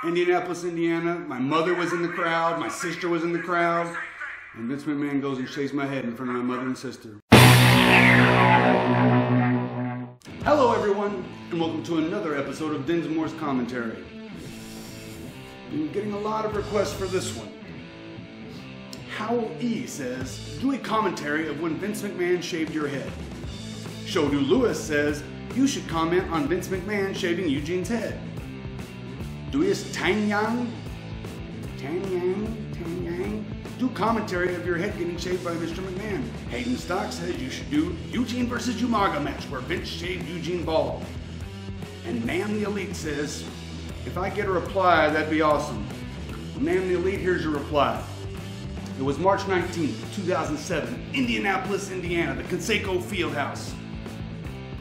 Indianapolis, Indiana. My mother was in the crowd. My sister was in the crowd. And Vince McMahon goes and shaves my head in front of my mother and sister. Hello, everyone, and welcome to another episode of Dinsmore's Commentary. I'm getting a lot of requests for this one. Howell E. says, do a commentary of when Vince McMahon shaved your head. Shodu Lewis says, you should comment on Vince McMahon shaving Eugene's head. Duius Tangyang, do commentary of your head getting shaved by Mr. McMahon. Hayden Stock says you should do Eugene versus Umaga match where Vince shaved Eugene bald. And Man the Elite says, if I get a reply, that'd be awesome. Man the Elite, here's your reply. It was March 19th, 2007, Indianapolis, Indiana, the Conseco Fieldhouse.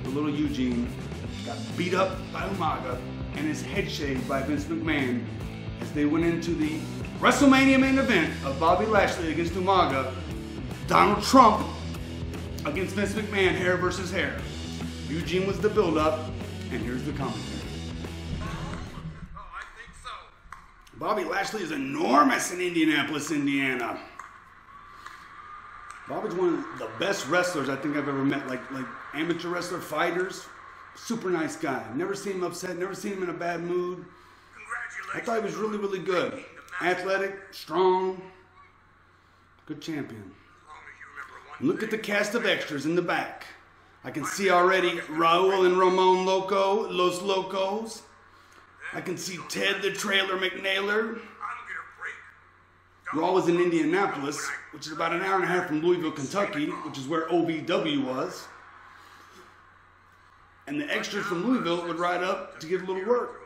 The little Eugene got beat up by Umaga and his head shaved by Vince McMahon as they went into the Wrestlemania main event of Bobby Lashley against Umaga, Donald Trump against Vince McMahon, hair versus hair. Eugene was the build-up, and here's the commentary. I think so. Bobby Lashley is enormous in Indianapolis, Indiana. Bobby's one of the best wrestlers I think I've ever met, like amateur wrestler, fighters. Super nice guy. Never seen him upset, never seen him in a bad mood. I thought he was really, really good. Athletic, strong, good champion. Look at the cast of extras in the back. I can see already Raul and Ramon Loco, Los Locos. I can see Ted the Trailer McNailer. Raw was in Indianapolis, which is about an hour and a half from Louisville, Kentucky, which is where OVW was. And the extras from Louisville would ride up to give a little work.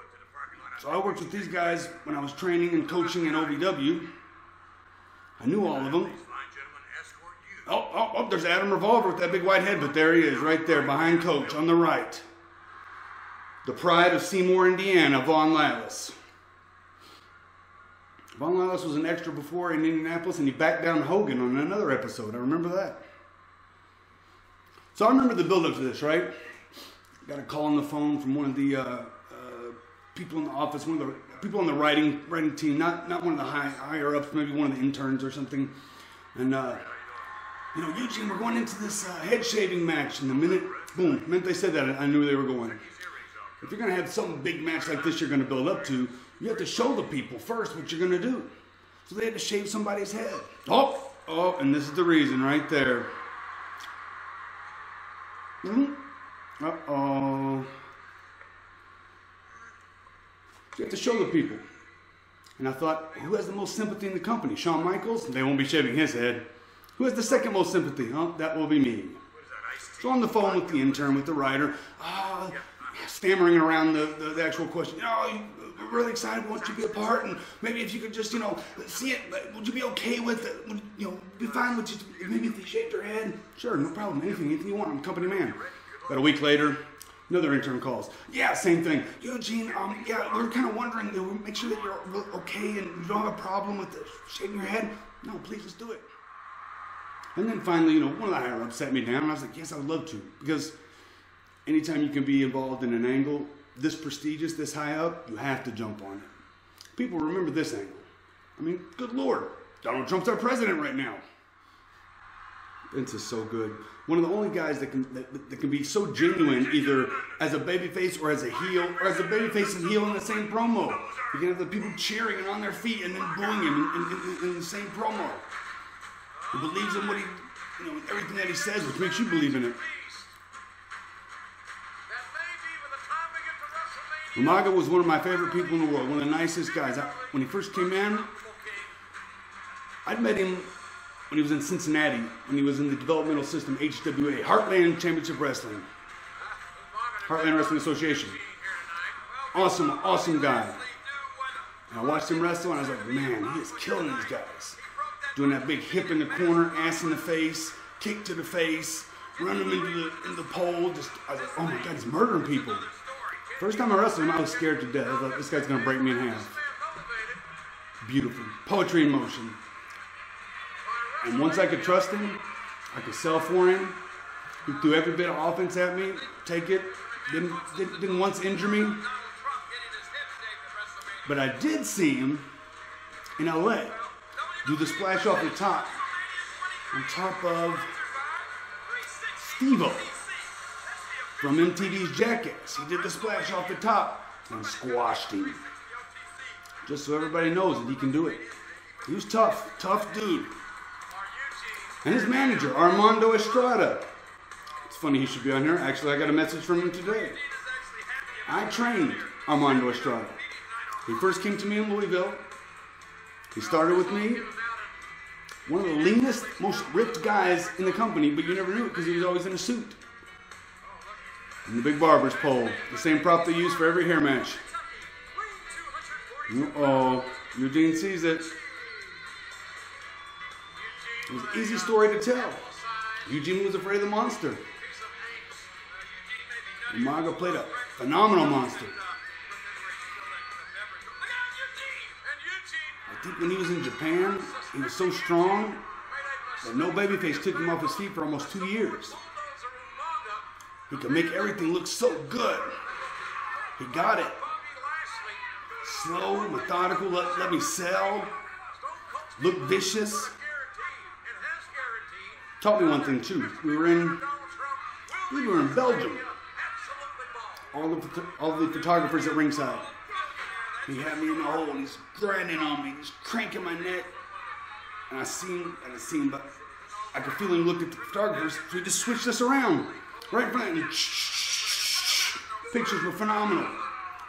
So I worked with these guys when I was training and coaching in OVW. I knew all of them. Oh, there's Adam Revolver with that big white head, but there he is, right there, behind Coach, on the right. The pride of Seymour, Indiana, Von Lattis. Von Lattis was an extra before in Indianapolis, and he backed down Hogan on another episode. I remember that. So I remember the build-up to this, right? Got a call on the phone from one of the people in the office, one of the people on the writing team, not one of the higher ups, maybe one of the interns or something. And Eugene, we're going into this head shaving match. And the minute they said that, I knew they were going. If you're gonna have some big match like this, you're gonna build up to, you have to show the people first what you're gonna do. So they had to shave somebody's head. Oh, and this is the reason right there. Uh-oh. You have to show the people. And I thought, who has the most sympathy in the company? Shawn Michaels? They won't be shaving his head. Who has the second most sympathy? Oh, that will be me. So on the phone with the intern, with the writer, stammering around the actual question. We're really excited. We want you to be a part, and maybe if you could just, see it. Would you be okay with it? Would, be fine with just maybe if they shaved your head? Sure, no problem. Anything you want. I'm a company man. About a week later, another intern calls. Yeah, same thing. Eugene, we're kind of wondering, make sure that you're okay and you don't have a problem with shaving your head. No, please, just do it. And then finally, one of the higher ups sat me down, and I was like, yes, I would love to. Because anytime you can be involved in an angle this prestigious, this high up, you have to jump on it. People remember this angle. I mean, good Lord, Donald Trump's our president right now. Vince is so good. One of the only guys that can be so genuine, either as a babyface or as a heel, or as a babyface and heel in the same promo. You can have the people cheering and on their feet and then booing him in the same promo. He believes in what he, everything that he says, which makes you believe in it. Umaga was one of my favorite people in the world, one of the nicest guys. When he first came in, I'd met him when he was in Cincinnati, when he was in the developmental system, HWA, Heartland Championship Wrestling. Heartland Wrestling Association. Awesome guy. And I watched him wrestle, and I was like, man, he is killing these guys. Doing that big hip in the corner, ass in the face, kick to the face, running into the pole. I was like, oh my God, he's murdering people. First time I wrestled him, I was scared to death. I thought, this guy's gonna break me in half. Beautiful. Poetry in motion. And once I could trust him, I could sell for him. He threw every bit of offense at me, take it, didn't once injure me. But I did see him in LA do the splash off the top on top of Steve-O from MTV's Jackass. He did the splash off the top and squashed him. Just so everybody knows that he can do it. He was tough, tough dude. And his manager, Armando Estrada. It's funny he should be on here. Actually, I got a message from him today. I trained Armando Estrada. He first came to me in Louisville. He started with me. One of the leanest, most ripped guys in the company, but you never knew it because he was always in a suit. And the big barber's pole, the same prop they use for every hair match. Uh-oh, Eugene sees it. It was an easy story to tell. Eugene was afraid of the monster. Umaga played a phenomenal monster. I think when he was in Japan, he was so strong that no babyface took him off his feet for almost 2 years. He could make everything look so good. He got it. Slow, methodical, let me sell. Look vicious. Taught me one thing too. We were in Belgium. All the photographers at ringside. He had me in the hole and he's grinding on me. He's cranking my neck. And I seen, but I could feel him look at the photographers, so he just switched us around. Right in front of me. Pictures were phenomenal.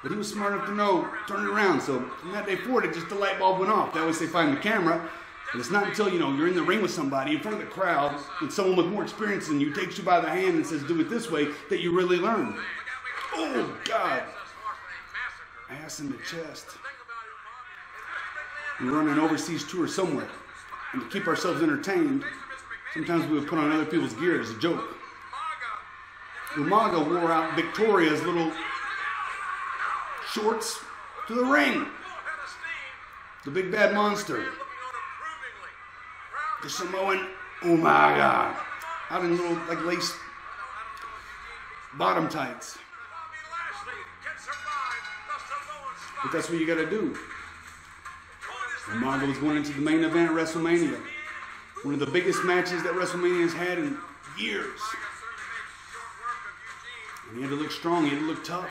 But he was smart enough to know, turn it around. So from that day forward, just the light bulb went off. They always say find the camera. But it's not until, you're in the ring with somebody in front of the crowd, and someone with more experience than you takes you by the hand and says, do it this way, that you really learn. Oh, God. Ass in the chest. We were on an overseas tour somewhere. And to keep ourselves entertained, sometimes we would put on other people's gear as a joke. Umaga wore out Victoria's little shorts to the ring. The big bad monster. The Samoan Umaga. Out in little, lace bottom tights. But that's what you gotta do. Umaga was going into the main event at Wrestlemania. One of the biggest matches that Wrestlemania has had in years. And he had to look strong, he had to look tough.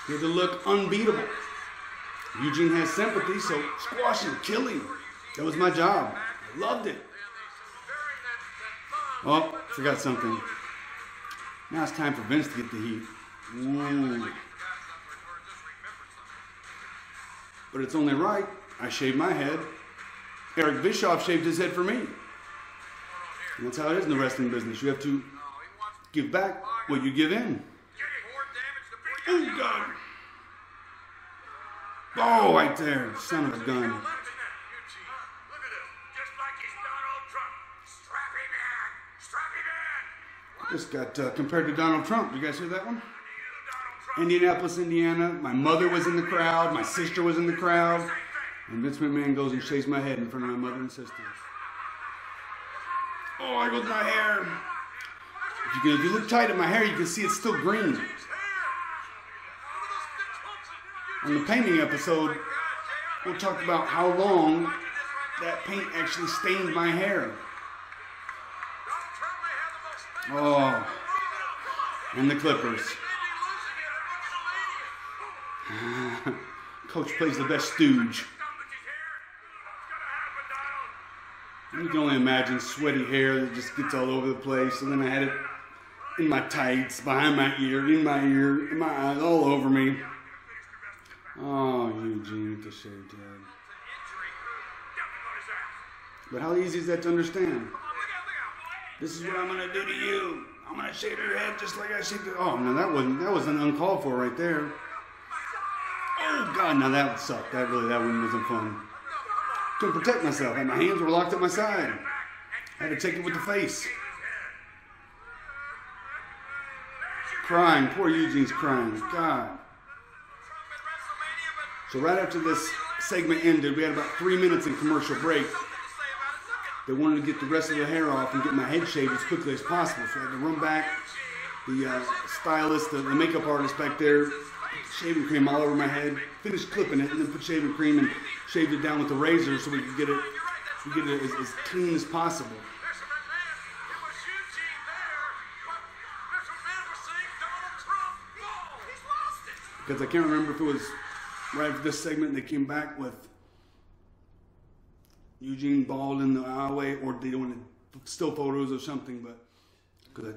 He had to look unbeatable. Eugene has sympathy, so squash him, kill him. That was my job. I loved it. Oh, forgot something. Now it's time for Vince to get the heat. Ooh. But it's only right. I shaved my head. Eric Bischoff shaved his head for me. And that's how it is in the wrestling business. You have to give back what you give in. Oh, God. Oh, right there. Son of a gun. Just got compared to Donald Trump. You guys hear that one? Indianapolis, Indiana. My mother was in the crowd. My sister was in the crowd. And Vince McMahon goes and shaves my head in front of my mother and sister. Oh, I goes my hair. If you look tight at my hair, you can see it's still green. On the painting episode, we'll talk about how long that paint actually stained my hair. Oh, and the Clippers. Coach plays the best stooge. You can only imagine sweaty hair that just gets all over the place. And then I had it in my tights, behind my ear, in my eyes, all over me. Oh, Eugene with the shaved head. But how easy is that to understand? This is what I'm going to do to you. I'm going to shave your head just like I shaved it. Oh, no, that wasn't uncalled for right there. Oh, God, now that sucked. That one wasn't fun. Couldn't protect myself, and my hands were locked at my side. I had to take it with the face. Crying. Poor Eugene's crying. God. So right after this segment ended, we had about 3 minutes in commercial break. They wanted to get the rest of the hair off and get my head shaved as quickly as possible. So I had to run back. The stylist, the makeup artist back there, shaving cream all over my head, finished clipping it, and then put shaving cream and shaved it down with the razor so we could get it as clean as possible. Because I can't remember if it was right after this segment they came back with Eugene bald in the aisleway, or they wanted still photos or something. But because I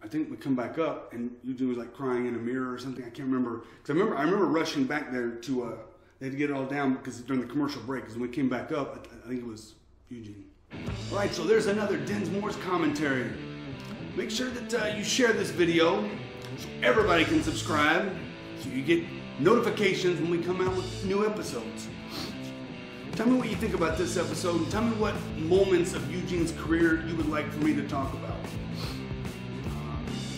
think we come back up and Eugene was like crying in a mirror or something. I can't remember. Because I remember rushing back there to they had to get it all down because during the commercial break. Because when we came back up, I think it was Eugene. All right, so there's another Dinsmore's commentary. Make sure that you share this video so everybody can subscribe, so you get notifications when we come out with new episodes. Tell me what you think about this episode, and tell me what moments of Eugene's career you would like for me to talk about.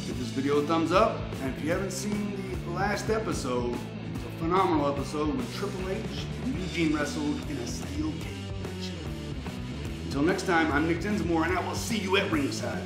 Give this video a thumbs up, and if you haven't seen the last episode, it's a phenomenal episode with Triple H and Eugene wrestled in a steel cage. Until next time, I'm Nick Dinsmore, and I will see you at ringside.